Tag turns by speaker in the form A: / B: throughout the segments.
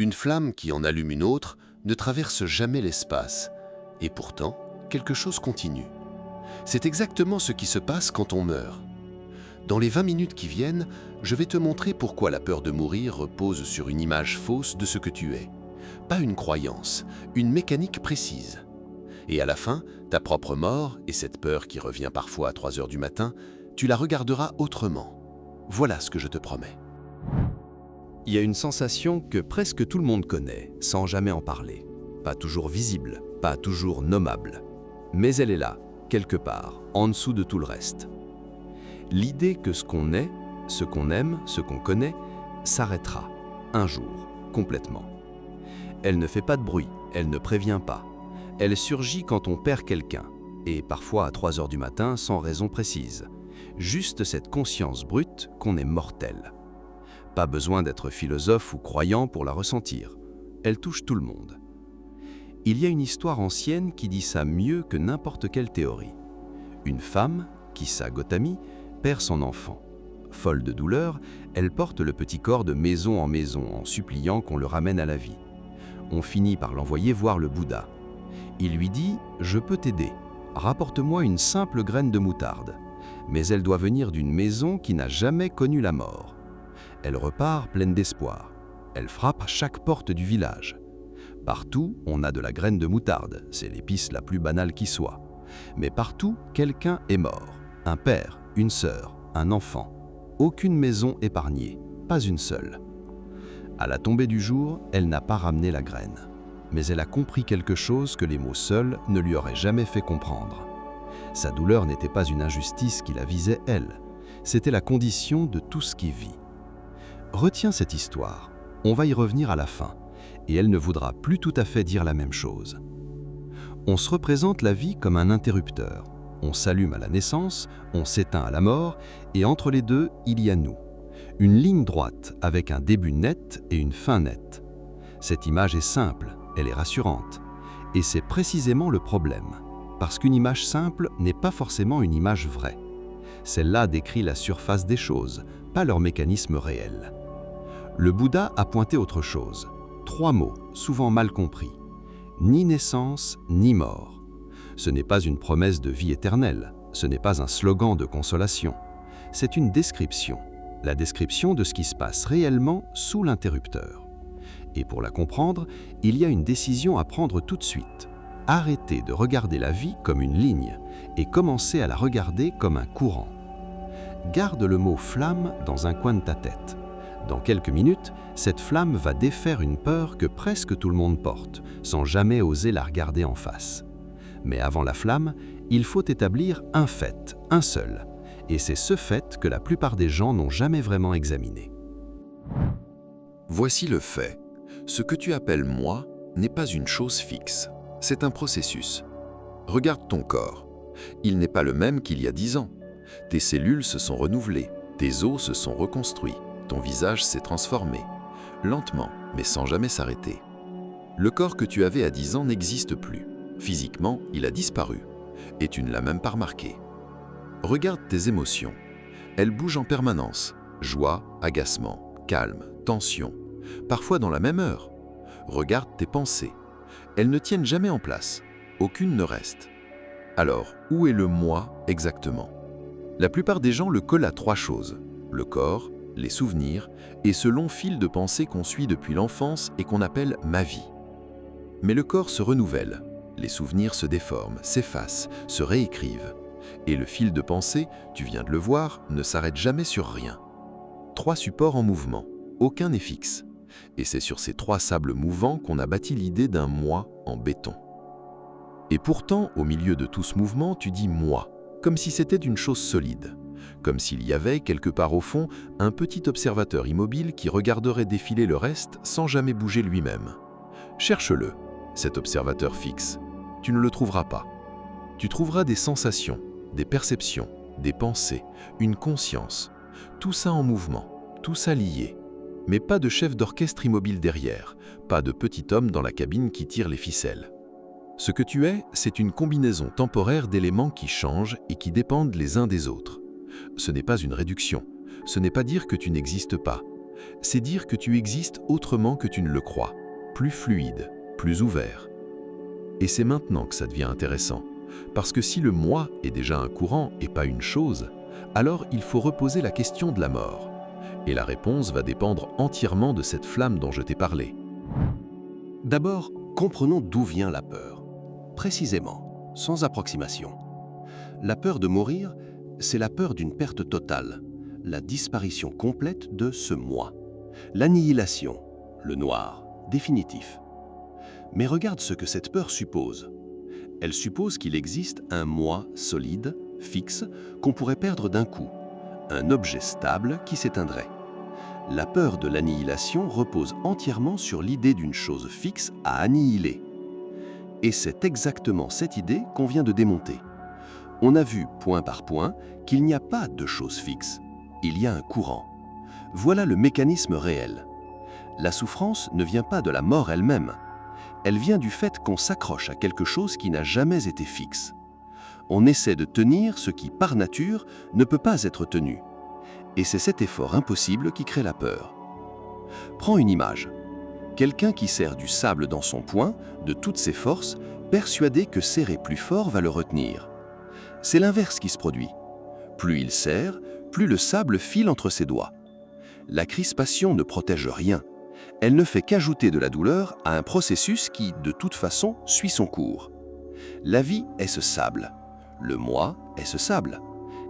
A: Une flamme qui en allume une autre ne traverse jamais l'espace. Et pourtant, quelque chose continue. C'est exactement ce qui se passe quand on meurt. Dans les 20 minutes qui viennent, je vais te montrer pourquoi la peur de mourir repose sur une image fausse de ce que tu es. Pas une croyance, une mécanique précise. Et à la fin, ta propre mort et cette peur qui revient parfois à 3 heures du matin, tu la regarderas autrement. Voilà ce que je te promets.
B: Il y a une sensation que presque tout le monde connaît, sans jamais en parler. Pas toujours visible, pas toujours nommable. Mais elle est là, quelque part, en dessous de tout le reste. L'idée que ce qu'on est, ce qu'on aime, ce qu'on connaît, s'arrêtera, un jour, complètement. Elle ne fait pas de bruit, elle ne prévient pas. Elle surgit quand on perd quelqu'un, et parfois à 3 heures du matin sans raison précise. Juste cette conscience brute qu'on est mortel. Pas besoin d'être philosophe ou croyant pour la ressentir. Elle touche tout le monde. Il y a une histoire ancienne qui dit ça mieux que n'importe quelle théorie. Une femme, Kissa Gotami, perd son enfant. Folle de douleur, elle porte le petit corps de maison en suppliant qu'on le ramène à la vie. On finit par l'envoyer voir le Bouddha. Il lui dit « Je peux t'aider. Rapporte-moi une simple graine de moutarde. » Mais elle doit venir d'une maison qui n'a jamais connu la mort. Elle repart pleine d'espoir. Elle frappe à chaque porte du village. Partout, on a de la graine de moutarde, c'est l'épice la plus banale qui soit. Mais partout, quelqu'un est mort. Un père, une sœur, un enfant. Aucune maison épargnée, pas une seule. À la tombée du jour, elle n'a pas ramené la graine. Mais elle a compris quelque chose que les mots seuls ne lui auraient jamais fait comprendre. Sa douleur n'était pas une injustice qui la visait elle, c'était la condition de tout ce qui vit. Retiens cette histoire, on va y revenir à la fin, et elle ne voudra plus tout à fait dire la même chose. On se représente la vie comme un interrupteur. On s'allume à la naissance, on s'éteint à la mort, et entre les deux, il y a nous. Une ligne droite avec un début net et une fin nette. Cette image est simple, elle est rassurante. Et c'est précisément le problème, parce qu'une image simple n'est pas forcément une image vraie. Celle-là décrit la surface des choses, pas leur mécanisme réel. Le Bouddha a pointé autre chose. 3 mots, souvent mal compris. Ni naissance, ni mort. Ce n'est pas une promesse de vie éternelle, ce n'est pas un slogan de consolation. C'est une description, la description de ce qui se passe réellement sous l'interrupteur. Et pour la comprendre, il y a une décision à prendre tout de suite. Arrêter de regarder la vie comme une ligne et commencer à la regarder comme un courant. Garde le mot « flamme » dans un coin de ta tête. Dans quelques minutes, cette flamme va défaire une peur que presque tout le monde porte, sans jamais oser la regarder en face. Mais avant la flamme, il faut établir un fait, un seul. Et c'est ce fait que la plupart des gens n'ont jamais vraiment examiné.
A: Voici le fait. Ce que tu appelles « moi » n'est pas une chose fixe. C'est un processus. Regarde ton corps. Il n'est pas le même qu'il y a 10 ans. Tes cellules se sont renouvelées, tes os se sont reconstruits, ton visage s'est transformé. Lentement, mais sans jamais s'arrêter. Le corps que tu avais à 10 ans n'existe plus. Physiquement, il a disparu. Et tu ne l'as même pas remarqué. Regarde tes émotions. Elles bougent en permanence. Joie, agacement, calme, tension. Parfois dans la même heure. Regarde tes pensées. Elles ne tiennent jamais en place. Aucune ne reste. Alors, où est le moi exactement? La plupart des gens le collent à 3 choses. Le corps, les souvenirs et ce long fil de pensée qu'on suit depuis l'enfance et qu'on appelle « ma vie ». Mais le corps se renouvelle. Les souvenirs se déforment, s'effacent, se réécrivent. Et le fil de pensée, tu viens de le voir, ne s'arrête jamais sur rien. 3 supports en mouvement, aucun n'est fixe. Et c'est sur ces 3 sables mouvants qu'on a bâti l'idée d'un « moi » en béton. Et pourtant, au milieu de tout ce mouvement, tu dis « moi », comme si c'était une chose solide. Comme s'il y avait, quelque part au fond, un petit observateur immobile qui regarderait défiler le reste sans jamais bouger lui-même. Cherche-le, cet observateur fixe. Tu ne le trouveras pas. Tu trouveras des sensations, des perceptions, des pensées, une conscience. Tout ça en mouvement, tout ça lié. Mais pas de chef d'orchestre immobile derrière, pas de petit homme dans la cabine qui tire les ficelles. Ce que tu es, c'est une combinaison temporaire d'éléments qui changent et qui dépendent les uns des autres. Ce n'est pas une réduction, ce n'est pas dire que tu n'existes pas. C'est dire que tu existes autrement que tu ne le crois, plus fluide, plus ouvert. Et c'est maintenant que ça devient intéressant, parce que si le moi est déjà un courant et pas une chose, alors il faut reposer la question de la mort. Et la réponse va dépendre entièrement de cette flamme dont je t'ai parlé.
C: D'abord, comprenons d'où vient la peur. Précisément, sans approximation. La peur de mourir, c'est la peur d'une perte totale, la disparition complète de ce moi, l'annihilation, le noir, définitif. Mais regarde ce que cette peur suppose. Elle suppose qu'il existe un moi solide, fixe, qu'on pourrait perdre d'un coup, un objet stable qui s'éteindrait. La peur de l'annihilation repose entièrement sur l'idée d'une chose fixe à annihiler. Et c'est exactement cette idée qu'on vient de démonter. On a vu, point par point, qu'il n'y a pas de chose fixe. Il y a un courant. Voilà le mécanisme réel. La souffrance ne vient pas de la mort elle-même. Elle vient du fait qu'on s'accroche à quelque chose qui n'a jamais été fixe. On essaie de tenir ce qui, par nature, ne peut pas être tenu. Et c'est cet effort impossible qui crée la peur. Prends une image. Quelqu'un qui serre du sable dans son poing, de toutes ses forces, persuadé que serrer plus fort va le retenir. C'est l'inverse qui se produit. Plus il serre, plus le sable file entre ses doigts. La crispation ne protège rien. Elle ne fait qu'ajouter de la douleur à un processus qui, de toute façon, suit son cours. La vie est ce sable. Le moi est ce sable.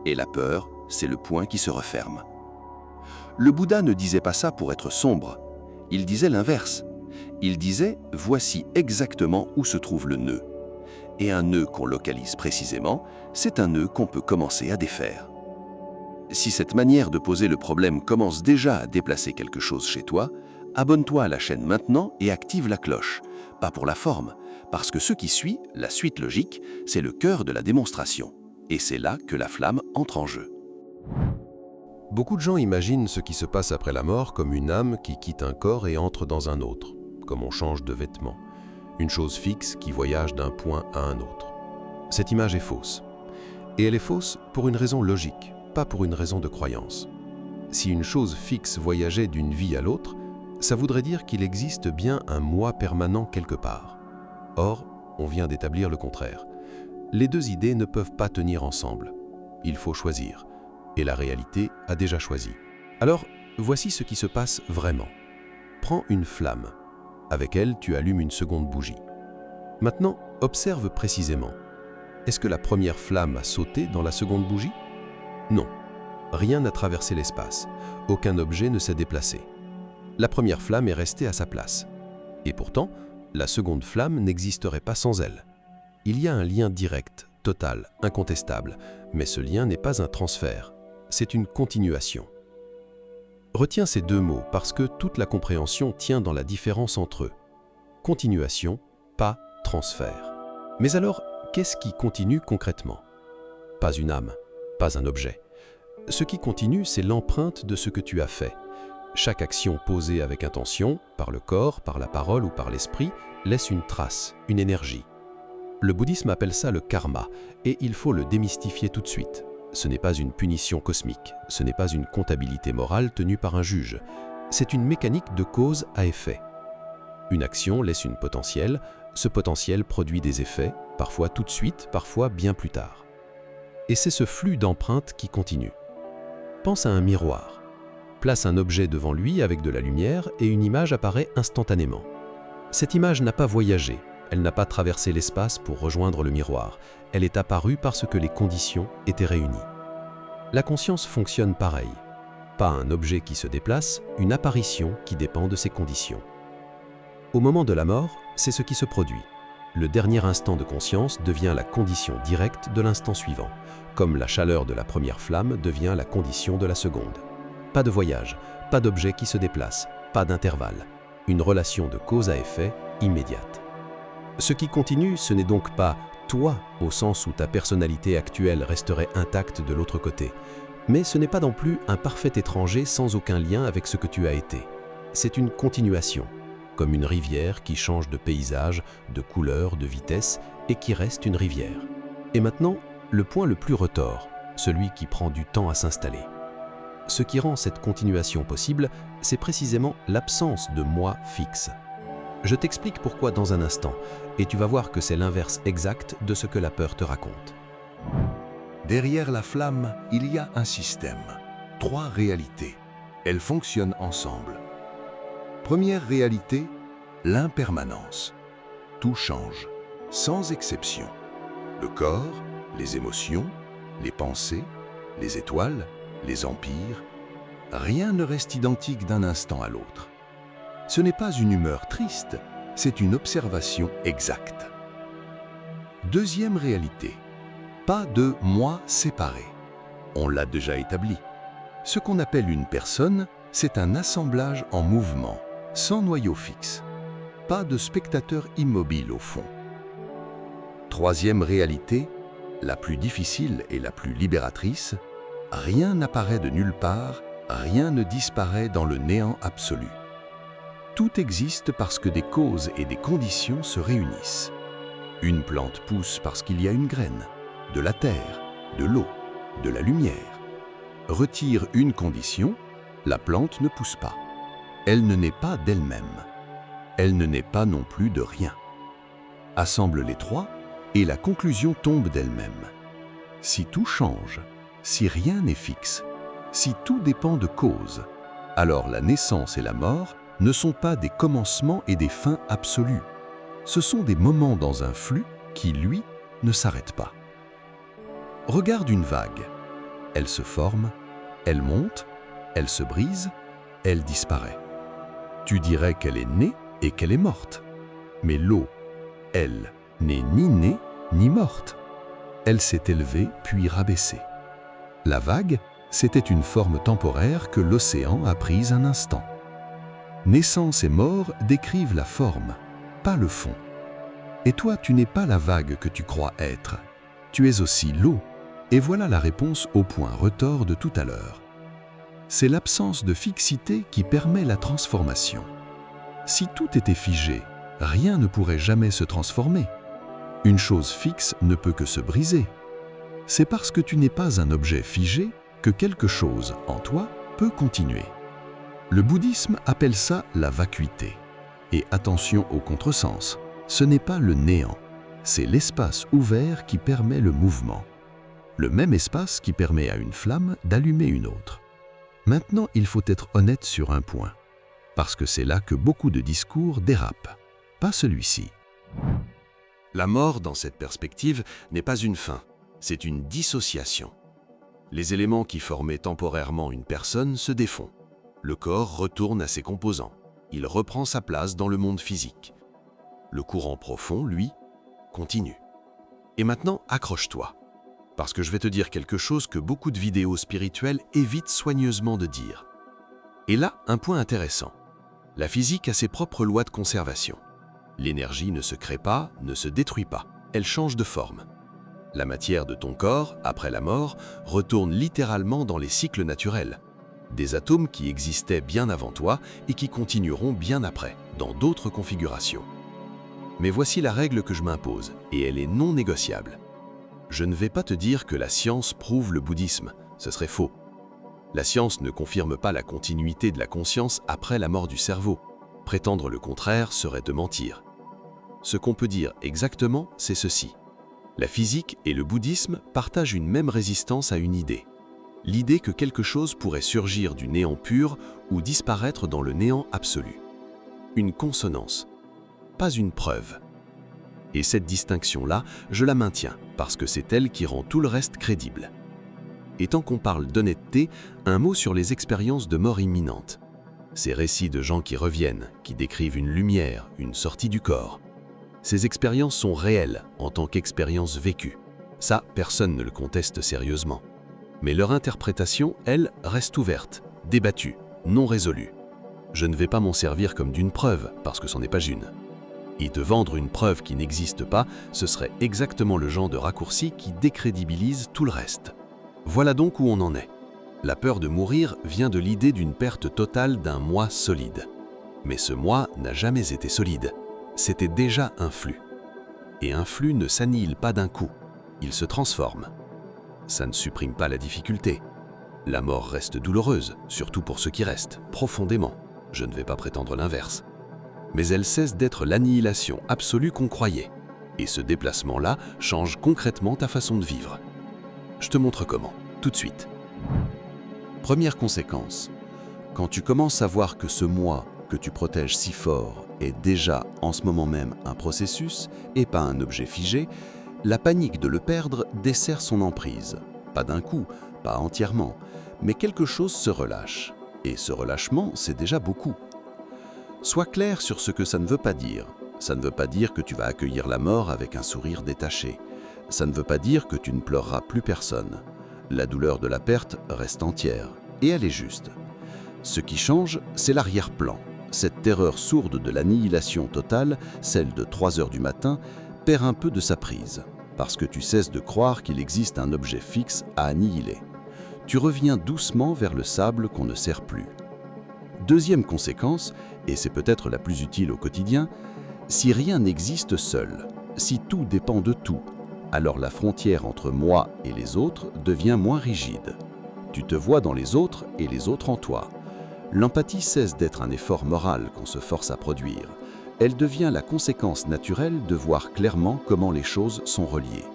C: Et la peur, c'est le poing qui se referme. Le Bouddha ne disait pas ça pour être sombre. Il disait l'inverse. Il disait « voici exactement où se trouve le nœud ». Et un nœud qu'on localise précisément, c'est un nœud qu'on peut commencer à défaire. Si cette manière de poser le problème commence déjà à déplacer quelque chose chez toi, abonne-toi à la chaîne maintenant et active la cloche. Pas pour la forme, parce que ce qui suit, la suite logique, c'est le cœur de la démonstration. Et c'est là que la flamme entre en jeu.
D: Beaucoup de gens imaginent ce qui se passe après la mort comme une âme qui quitte un corps et entre dans un autre, comme on change de vêtements. Une chose fixe qui voyage d'un point à un autre. Cette image est fausse. Et elle est fausse pour une raison logique, pas pour une raison de croyance. Si une chose fixe voyageait d'une vie à l'autre, ça voudrait dire qu'il existe bien un moi permanent quelque part. Or, on vient d'établir le contraire. Les deux idées ne peuvent pas tenir ensemble. Il faut choisir. Et la réalité a déjà choisi. Alors, voici ce qui se passe vraiment. Prends une flamme. Avec elle, tu allumes une seconde bougie. Maintenant, observe précisément. Est-ce que la première flamme a sauté dans la seconde bougie? Non. Rien n'a traversé l'espace. Aucun objet ne s'est déplacé. La première flamme est restée à sa place. Et pourtant, la seconde flamme n'existerait pas sans elle. Il y a un lien direct, total, incontestable, mais ce lien n'est pas un transfert, c'est une continuation. Retiens ces deux mots parce que toute la compréhension tient dans la différence entre eux. Continuation, pas transfert. Mais alors, qu'est-ce qui continue concrètement? Pas une âme, pas un objet. Ce qui continue, c'est l'empreinte de ce que tu as fait. Chaque action posée avec intention, par le corps, par la parole ou par l'esprit, laisse une trace, une énergie. Le bouddhisme appelle ça le karma, et il faut le démystifier tout de suite. Ce n'est pas une punition cosmique, ce n'est pas une comptabilité morale tenue par un juge. C'est une mécanique de cause à effet. Une action laisse une potentielle, ce potentiel produit des effets, parfois tout de suite, parfois bien plus tard. Et c'est ce flux d'empreintes qui continue. Pense à un miroir. Place un objet devant lui avec de la lumière et une image apparaît instantanément. Cette image n'a pas voyagé, elle n'a pas traversé l'espace pour rejoindre le miroir, elle est apparue parce que les conditions étaient réunies. La conscience fonctionne pareil. Pas un objet qui se déplace, une apparition qui dépend de ses conditions. Au moment de la mort, c'est ce qui se produit. Le dernier instant de conscience devient la condition directe de l'instant suivant, comme la chaleur de la première flamme devient la condition de la seconde. Pas de voyage, pas d'objet qui se déplace, pas d'intervalle. Une relation de cause à effet immédiate. Ce qui continue, ce n'est donc pas toi, au sens où ta personnalité actuelle resterait intacte de l'autre côté, mais ce n'est pas non plus un parfait étranger sans aucun lien avec ce que tu as été. C'est une continuation, comme une rivière qui change de paysage, de couleur, de vitesse et qui reste une rivière. Et maintenant, le point le plus retors, celui qui prend du temps à s'installer.
C: Ce qui rend cette continuation possible, c'est précisément l'absence de moi fixe. Je t'explique pourquoi dans un instant, et tu vas voir que c'est l'inverse exact de ce que la peur te raconte.
E: Derrière la flamme, il y a un système. 3 réalités. Elles fonctionnent ensemble. Première réalité, l'impermanence. Tout change, sans exception. Le corps, les émotions, les pensées, les étoiles, les empires. Rien ne reste identique d'un instant à l'autre. Ce n'est pas une humeur triste, c'est une observation exacte. Deuxième réalité, pas de moi séparé. On l'a déjà établi. Ce qu'on appelle une personne, c'est un assemblage en mouvement, sans noyau fixe. Pas de spectateur immobile au fond. Troisième réalité, la plus difficile et la plus libératrice, rien n'apparaît de nulle part, rien ne disparaît dans le néant absolu. Tout existe parce que des causes et des conditions se réunissent. Une plante pousse parce qu'il y a une graine, de la terre, de l'eau, de la lumière. Retire une condition, la plante ne pousse pas. Elle ne naît pas d'elle-même. Elle ne naît pas non plus de rien. Assemble les trois et la conclusion tombe d'elle-même. Si tout change, si rien n'est fixe, si tout dépend de causes, alors la naissance et la mort ne sont pas des commencements et des fins absolus. Ce sont des moments dans un flux qui, lui, ne s'arrête pas. Regarde une vague. Elle se forme, elle monte, elle se brise, elle disparaît. Tu dirais qu'elle est née et qu'elle est morte. Mais l'eau, elle, n'est ni née ni morte. Elle s'est élevée puis rabaissée. La vague, c'était une forme temporaire que l'océan a prise un instant. Naissance et mort décrivent la forme, pas le fond. Et toi, tu n'es pas la vague que tu crois être. Tu es aussi l'eau. Et voilà la réponse au point retors de tout à l'heure. C'est l'absence de fixité qui permet la transformation. Si tout était figé, rien ne pourrait jamais se transformer. Une chose fixe ne peut que se briser. C'est parce que tu n'es pas un objet figé que quelque chose en toi peut continuer. Le bouddhisme appelle ça la vacuité. Et attention au contresens, ce n'est pas le néant, c'est l'espace ouvert qui permet le mouvement. Le même espace qui permet à une flamme d'allumer une autre. Maintenant, il faut être honnête sur un point, parce que c'est là que beaucoup de discours dérapent, pas celui-ci.
C: La mort, dans cette perspective, n'est pas une fin, c'est une dissociation. Les éléments qui formaient temporairement une personne se défont. Le corps retourne à ses composants. Il reprend sa place dans le monde physique. Le courant profond, lui, continue. Et maintenant, accroche-toi. Parce que je vais te dire quelque chose que beaucoup de vidéos spirituelles évitent soigneusement de dire. Et là, un point intéressant. La physique a ses propres lois de conservation. L'énergie ne se crée pas, ne se détruit pas. Elle change de forme. La matière de ton corps, après la mort, retourne littéralement dans les cycles naturels. Des atomes qui existaient bien avant toi et qui continueront bien après, dans d'autres configurations. Mais voici la règle que je m'impose, et elle est non négociable. Je ne vais pas te dire que la science prouve le bouddhisme, ce serait faux. La science ne confirme pas la continuité de la conscience après la mort du cerveau. Prétendre le contraire serait de mentir. Ce qu'on peut dire exactement, c'est ceci. La physique et le bouddhisme partagent une même résistance à une idée. L'idée que quelque chose pourrait surgir du néant pur ou disparaître dans le néant absolu. Une consonance, pas une preuve. Et cette distinction-là, je la maintiens, parce que c'est elle qui rend tout le reste crédible. Et tant qu'on parle d'honnêteté, un mot sur les expériences de mort imminente. Ces récits de gens qui reviennent, qui décrivent une lumière, une sortie du corps. Ces expériences sont réelles en tant qu'expériences vécues. Ça, personne ne le conteste sérieusement. Mais leur interprétation, elle, reste ouverte, débattue, non résolue. Je ne vais pas m'en servir comme d'une preuve, parce que c'en est pas une. Et te vendre une preuve qui n'existe pas, ce serait exactement le genre de raccourci qui décrédibilise tout le reste. Voilà donc où on en est. La peur de mourir vient de l'idée d'une perte totale d'un moi solide. Mais ce moi n'a jamais été solide. C'était déjà un flux. Et un flux ne s'annihile pas d'un coup. Il se transforme. Ça ne supprime pas la difficulté. La mort reste douloureuse, surtout pour ceux qui restent, profondément. Je ne vais pas prétendre l'inverse. Mais elle cesse d'être l'annihilation absolue qu'on croyait. Et ce déplacement-là change concrètement ta façon de vivre. Je te montre comment, tout de suite. Première conséquence, quand tu commences à voir que ce moi que tu protèges si fort est déjà en ce moment même un processus et pas un objet figé, la panique de le perdre dessert son emprise. Pas d'un coup, pas entièrement, mais quelque chose se relâche. Et ce relâchement, c'est déjà beaucoup. Sois clair sur ce que ça ne veut pas dire. Ça ne veut pas dire que tu vas accueillir la mort avec un sourire détaché. Ça ne veut pas dire que tu ne pleureras plus personne. La douleur de la perte reste entière, et elle est juste. Ce qui change, c'est l'arrière-plan. Cette terreur sourde de l'annihilation totale, celle de 3 heures du matin, perd un peu de sa prise, parce que tu cesses de croire qu'il existe un objet fixe à annihiler. Tu reviens doucement vers le sable qu'on ne serre plus. Deuxième conséquence, et c'est peut-être la plus utile au quotidien, si rien n'existe seul, si tout dépend de tout, alors la frontière entre moi et les autres devient moins rigide. Tu te vois dans les autres et les autres en toi. L'empathie cesse d'être un effort moral qu'on se force à produire. Elle devient la conséquence naturelle de voir clairement comment les choses sont reliées.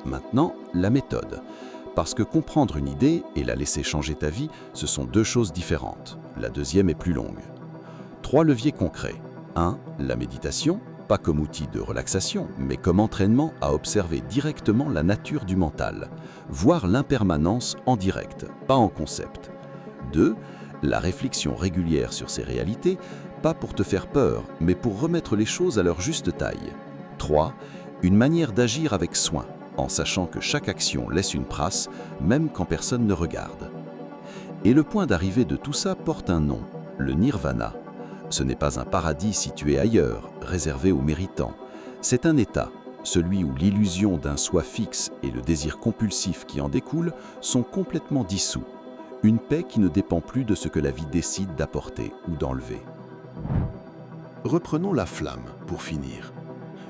C: Maintenant, la méthode. Parce que comprendre une idée et la laisser changer ta vie, ce sont 2 choses différentes. La deuxième est plus longue. 3 leviers concrets. 1. La méditation, pas comme outil de relaxation, mais comme entraînement à observer directement la nature du mental, voir l'impermanence en direct, pas en concept. 2. La réflexion régulière sur ces réalités, pas pour te faire peur, mais pour remettre les choses à leur juste taille. 3. Une manière d'agir avec soin, en sachant que chaque action laisse une trace, même quand personne ne regarde. Et le point d'arrivée de tout ça porte un nom, le nirvana. Ce n'est pas un paradis situé ailleurs, réservé aux méritants. C'est un état, celui où l'illusion d'un soi fixe et le désir compulsif qui en découle sont complètement dissous. Une paix qui ne dépend plus de ce que la vie décide d'apporter ou d'enlever.
E: Reprenons la flamme pour finir.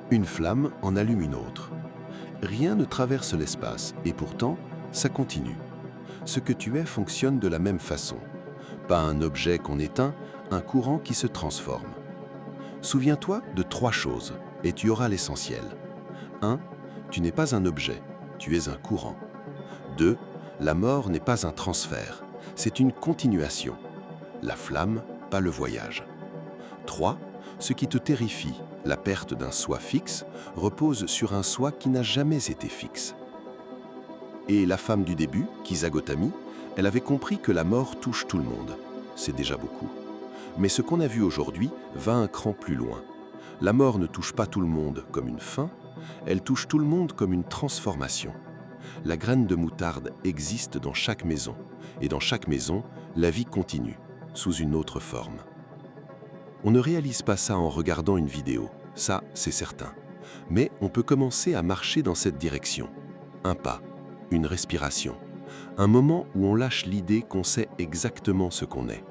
E: Une flamme en allume une autre. Rien ne traverse l'espace et pourtant, ça continue. Ce que tu es fonctionne de la même façon. Pas un objet qu'on éteint, un courant qui se transforme. Souviens-toi de 3 choses et tu auras l'essentiel. 1. Tu n'es pas un objet, tu es un courant. 2. La mort n'est pas un transfert, c'est une continuation. La flamme, pas le voyage. 3. Ce qui te terrifie, la perte d'un soi fixe, repose sur un soi qui n'a jamais été fixe. Et la femme du début, Kisagotami, elle avait compris que la mort touche tout le monde. C'est déjà beaucoup. Mais ce qu'on a vu aujourd'hui va un cran plus loin. La mort ne touche pas tout le monde comme une fin, elle touche tout le monde comme une transformation. La graine de moutarde existe dans chaque maison, et dans chaque maison, la vie continue, sous une autre forme. On ne réalise pas ça en regardant une vidéo, ça c'est certain. Mais on peut commencer à marcher dans cette direction. Un pas, une respiration, un moment où on lâche l'idée qu'on sait exactement ce qu'on est.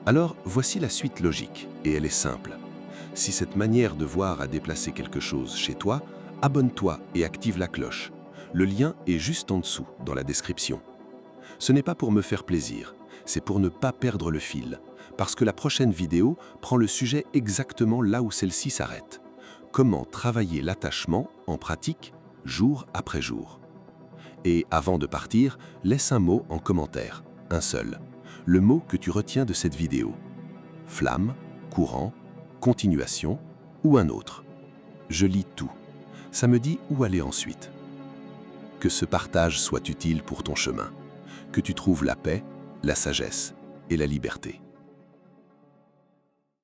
E: Alors voici la suite logique, et elle est simple. Si cette manière de voir a déplacé quelque chose chez toi, abonne-toi et active la cloche. Le lien est juste en dessous, dans la description. Ce n'est pas pour me faire plaisir, c'est pour ne pas perdre le fil, parce que la prochaine vidéo prend le sujet exactement là où celle-ci s'arrête. Comment travailler l'attachement en pratique, jour après jour. Et avant de partir, laisse un mot en commentaire, un seul. Le mot que tu retiens de cette vidéo. Flamme, courant, continuation ou un autre. Je lis tout. Ça me dit où aller ensuite. Que ce partage soit utile pour ton chemin. Que tu trouves la paix, la sagesse et la liberté.